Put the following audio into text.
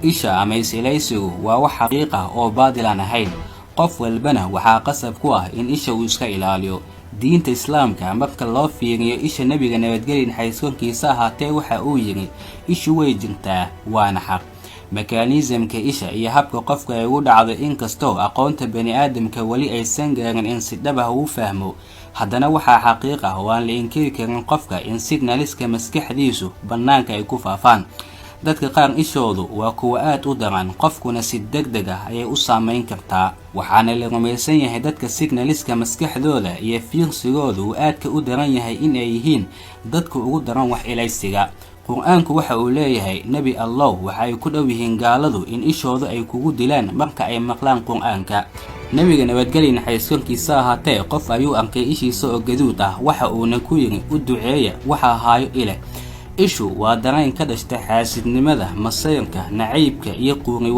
isha ama isilaysigu waa wax xaqiiq ah oo baadil aan ahayn. qof walbana waxaa qasab ku ah in isha uu iska ilaaliyo. diinta islaamka marka loo fiiriyo isha nabiga nabadgelyo naxariiskiisa ahaatee waxa uu yiri ishu way jirtaa waana xaq. mekanismka isha iyo habka qofka ay ugu dhacdo inkastoo aqoonta bani'aadamka wali aysan gaarin in si dhab ah uu fahmo, haddana waxaa xaqiiq ah oo aan la inkiri karin qofka in signaliska maskaxdiisu bannaanka ay ku faafaan. dadka qaar ishoodu waa kuwa aad u daran, qofkuna si degdeg ah ayay u saameyn kartaa. waxaana la rumaysan yahay dadka signaliska maskaxdooda iyo fiirsigoodu uu aadka u daran yahay in ay yihiin dadka ugu daran wax ilaysiga. qur-aanku waxa uu leeyahay nebi allow waxa ay ku dhow yihiin gaaladu in ishoodu ay kugu dilaan marka ay maqlaan qur-aanka. nabiga nabadgelyo naxariiskiisa ahaatee qof ayuu arkay ishiisa oo gaduud ah, waxa uuna ku yiri u duceeya waxa haayo ile. ishu waa dareen ka dhashta xaasidnimada, masayrka, nacaybka iyo quuri